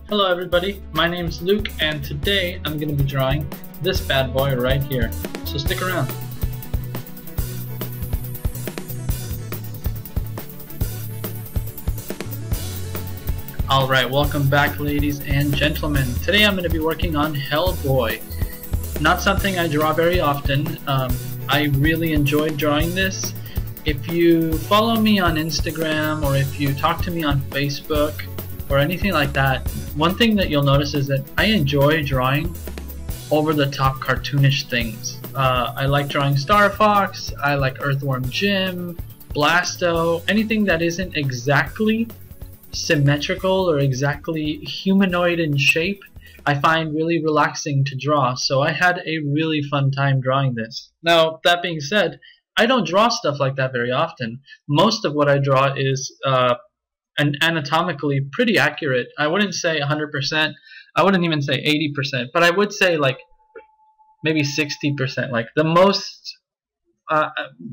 Hello everybody, my name's Luke and today I'm going to be drawing this bad boy right here, so stick around. Alright, welcome back ladies and gentlemen. Today I'm going to be working on Hellboy. Not something I draw very often. I really enjoyed drawing this. If you follow me on Instagram or if you talk to me on Facebook or anything like that, one thing that you'll notice is that I enjoy drawing over-the-top cartoonish things. I like drawing Star Fox, I like Earthworm Jim, Blasto, anything that isn't exactly symmetrical or exactly humanoid in shape, I find really relaxing to draw. So I had a really fun time drawing this. Now, that being said, I don't draw stuff like that very often. Most of what I draw is anatomically pretty accurate. I wouldn't say 100%, I wouldn't even say 80%, but I would say like maybe 60%, like the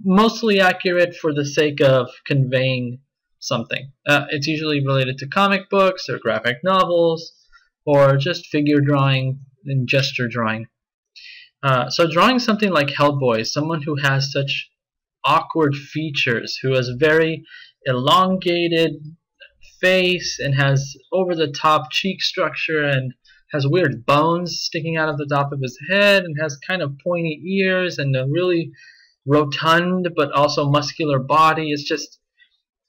mostly accurate for the sake of conveying something. It's usually related to comic books or graphic novels or just figure drawing and gesture drawing. So drawing something like Hellboy, someone who has such awkward features, who has very elongated face and has over-the-top cheek structure and has weird bones sticking out of the top of his head and has kind of pointy ears and a really rotund but also muscular body. It's just,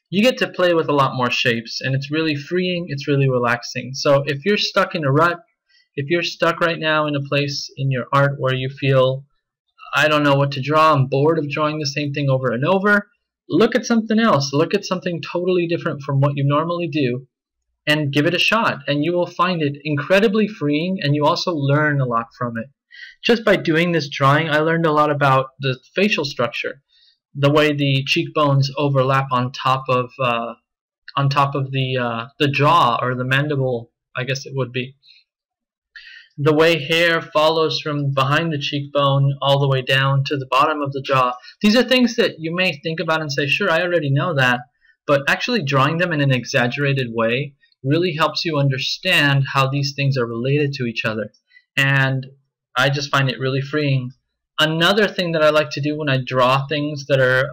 you get to play with a lot more shapes and it's really freeing, it's really relaxing. So if you're stuck in a rut, if you're stuck right now in a place in your art where you feel, I don't know what to draw, I'm bored of drawing the same thing over and over, look at something else. Look at something totally different from what you normally do and give it a shot, and you will find it incredibly freeing, and you also learn a lot from it. Just by doing this drawing, I learned a lot about the facial structure, the way the cheekbones overlap on top of the jaw, or the mandible, I guess it would be. The way hair follows from behind the cheekbone all the way down to the bottom of the jaw. These are things that you may think about and say, sure, I already know that, but actually drawing them in an exaggerated way really helps you understand how these things are related to each other. And I just find it really freeing. Another thing that I like to do when I draw things that are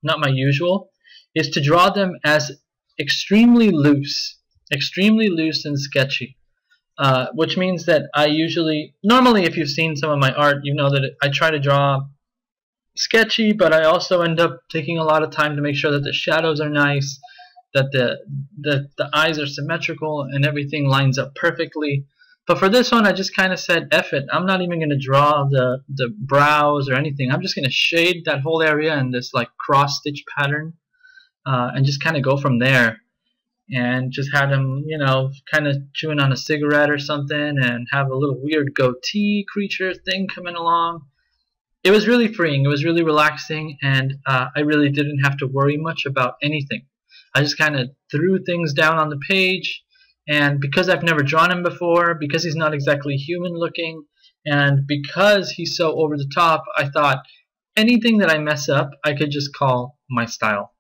not my usual is to draw them as extremely loose and sketchy. Which means that I normally if you've seen some of my art, you know that I try to draw sketchy, but I also end up taking a lot of time to make sure that the shadows are nice, that the eyes are symmetrical and everything lines up perfectly. But for this one, I just kind of said, F it, I'm not even going to draw the brows or anything. I'm just going to shade that whole area in this like cross-stitch pattern and just kind of go from there. And just had him, you know, kind of chewing on a cigarette or something and have a little weird goatee creature thing coming along. It was really freeing, it was really relaxing, and I really didn't have to worry much about anything. I just kind of threw things down on the page, and because I've never drawn him before, because he's not exactly human looking, and because he's so over the top, I thought anything that I mess up, I could just call my style.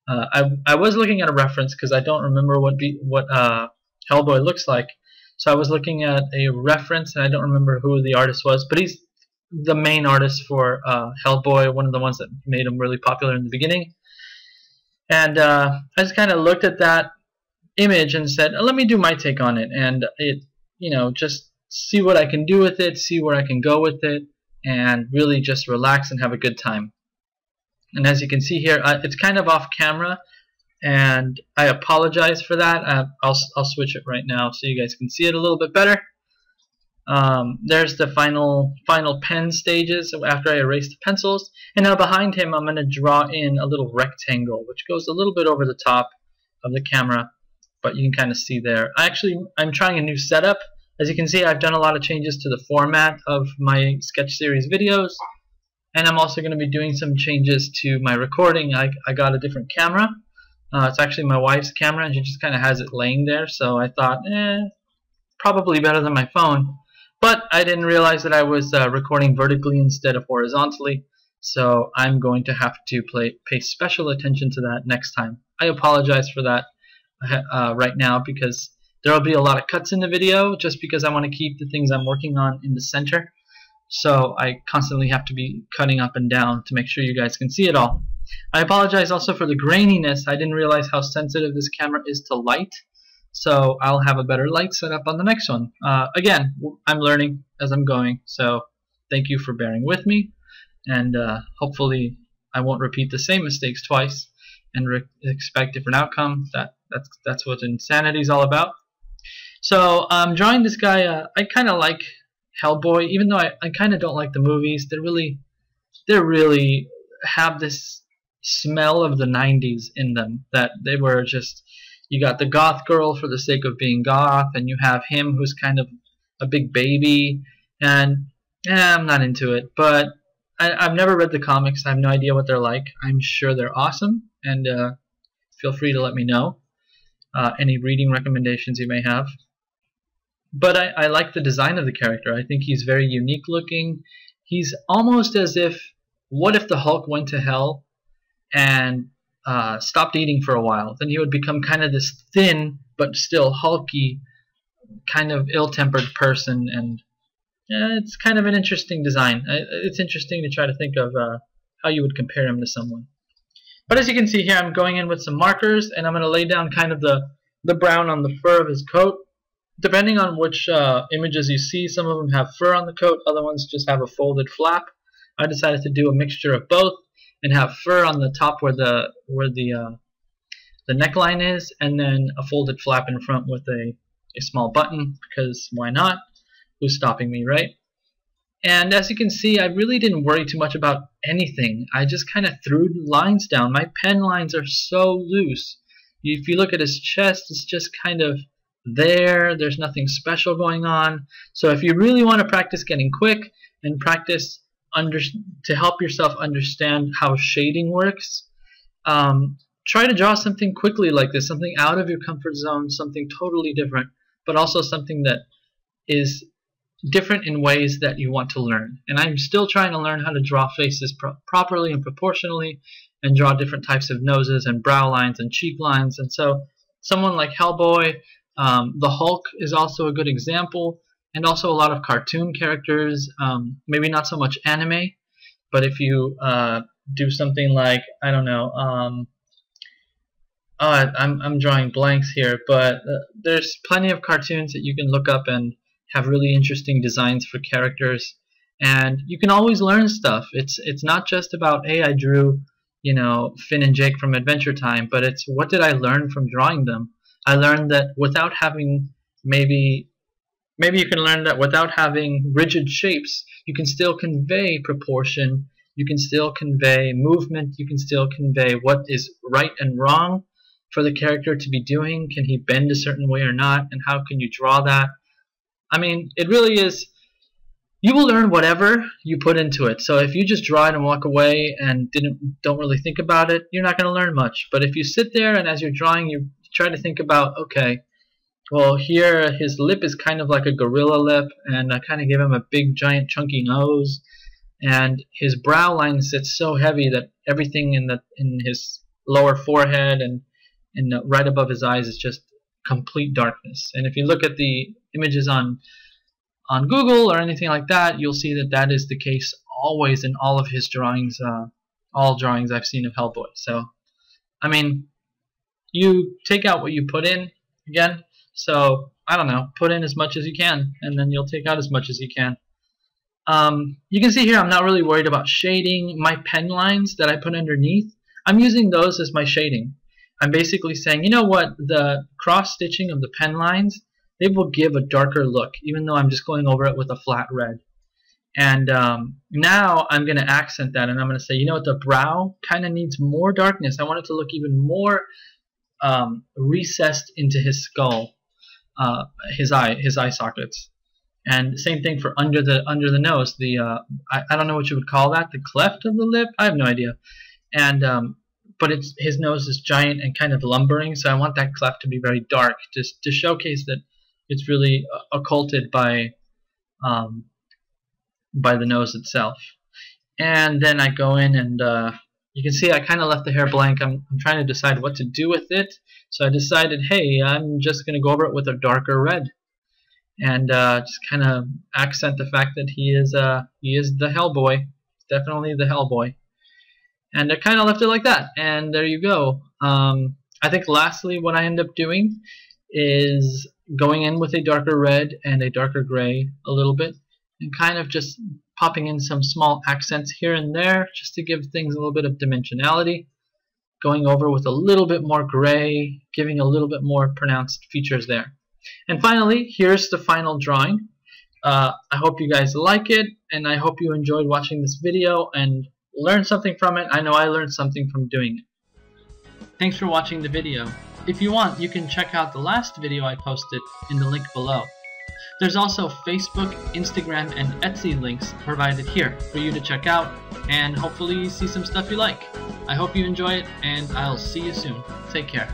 I was looking at a reference because I don't remember what Hellboy looks like. So I was looking at a reference and I don't remember who the artist was, but he's the main artist for Hellboy, one of the ones that made him really popular in the beginning. And I just kind of looked at that image and said, let me do my take on it, and just see what I can do with it, see where I can go with it, and really just relax and have a good time. And as you can see here, it's kind of off camera, and I apologize for that. I'll switch it right now so you guys can see it a little bit better. There's the final pen stages after I erase the pencils, and now behind him I'm going to draw in a little rectangle which goes a little bit over the top of the camera, but you can kind of see there. I'm trying a new setup. As you can see, I've done a lot of changes to the format of my sketch series videos. And I'm also going to be doing some changes to my recording. I got a different camera. It's actually my wife's camera, and she just kind of has it laying there. So I thought, probably better than my phone. But I didn't realize that I was recording vertically instead of horizontally. So I'm going to have to pay special attention to that next time. I apologize for that right now because There will be a lot of cuts in the video just because I want to keep the things I'm working on in the center. So I constantly have to be cutting up and down to make sure you guys can see it all. I apologize also for the graininess. I didn't realize how sensitive this camera is to light. So I'll have a better light setup on the next one. Again, I'm learning as I'm going. So thank you for bearing with me. And hopefully I won't repeat the same mistakes twice and expect different outcome. That's what insanity is all about. So I'm drawing this guy. I kind of like Hellboy, even though I kind of don't like the movies. They really have this smell of the 90s in them, that they were just, you got the goth girl for the sake of being goth, and you have him who's kind of a big baby, and I'm not into it. But I've never read the comics. I have no idea what they're like. I'm sure they're awesome, and feel free to let me know any reading recommendations you may have. But I like the design of the character. I think he's very unique looking. He's almost as if, what if the Hulk went to hell and stopped eating for a while? Then he would become kind of this thin but still hulky, kind of ill-tempered person, and it's kind of an interesting design. It's interesting to try to think of how you would compare him to someone. But as you can see here, I'm going in with some markers, and I'm going to lay down kind of the brown on the fur of his coat. Depending on which images you see, some of them have fur on the coat, other ones just have a folded flap. I decided to do a mixture of both and have fur on the top where the neckline is, and then a folded flap in front with a small button, because why not? Who's stopping me, right? And as you can see, I really didn't worry too much about anything. I just kind of threw lines down. My pen lines are so loose. If you look at his chest, it's just kind of there. There's nothing special going on. So if you really want to practice getting quick and practice to help yourself understand how shading works, try to draw something quickly like this, something out of your comfort zone, something totally different, but also something that is different in ways that you want to learn. And I'm still trying to learn how to draw faces properly and proportionally, and draw different types of noses and brow lines and cheek lines. And so someone like Hellboy, the Hulk is also a good example, and also a lot of cartoon characters, maybe not so much anime, but if you do something like, I don't know, I'm drawing blanks here, but there's plenty of cartoons that you can look up and have really interesting designs for characters, and you can always learn stuff. It's not just about, hey, I drew, you know, Finn and Jake from Adventure Time, but it's, what did I learn from drawing them? I learned that without having, maybe you can learn that without having rigid shapes, you can still convey proportion, you can still convey movement, you can still convey what is right and wrong for the character to be doing. Can he bend a certain way or not, and how can you draw that? I mean, it really is, you will learn whatever you put into it. So if you just draw it and walk away and don't really think about it, you're not going to learn much. But if you sit there and as you're drawing, you try to think about, okay, well, here his lip is kind of like a gorilla lip, and I kind of give him a big, giant, chunky nose, and his brow line sits so heavy that everything in his lower forehead and right above his eyes is just complete darkness. And if you look at the images on Google or anything like that, you'll see that that is the case always in all of his drawings, all drawings I've seen of Hellboy. So, I mean, you take out what you put in, again. So, I don't know, put in as much as you can, and then you'll take out as much as you can. You can see here I'm not really worried about shading. My pen lines that I put underneath, I'm using those as my shading. I'm basically saying, you know what, the cross-stitching of the pen lines, they will give a darker look, even though I'm just going over it with a flat red. And now I'm going to accent that, and I'm going to say, you know what, the brow kind of needs more darkness. I want it to look even more recessed into his skull, his eye sockets. And same thing for under the nose. I don't know what you would call that, the cleft of the lip. I have no idea. And but his nose is giant and kind of lumbering, so I want that cleft to be very dark, just to showcase that it's really occulted by the nose itself. And then I go in and You can see I kind of left the hair blank. I'm trying to decide what to do with it. So I decided, hey, I'm just going to go over it with a darker red. And just kind of accent the fact that he is the Hellboy. Definitely the Hellboy. And I kind of left it like that. And there you go. I think lastly what I end up doing is going in with a darker red and a darker gray a little bit, and kind of just popping in some small accents here and there just to give things a little bit of dimensionality. Going over with a little bit more gray, giving a little bit more pronounced features there. And finally, here's the final drawing. I hope you guys like it, and I hope you enjoyed watching this video and learned something from it. I know I learned something from doing it. Thanks for watching the video. If you want, you can check out the last video I posted in the link below. There's also Facebook, Instagram, and Etsy links provided here for you to check out and hopefully see some stuff you like. I hope you enjoy it, and I'll see you soon. Take care.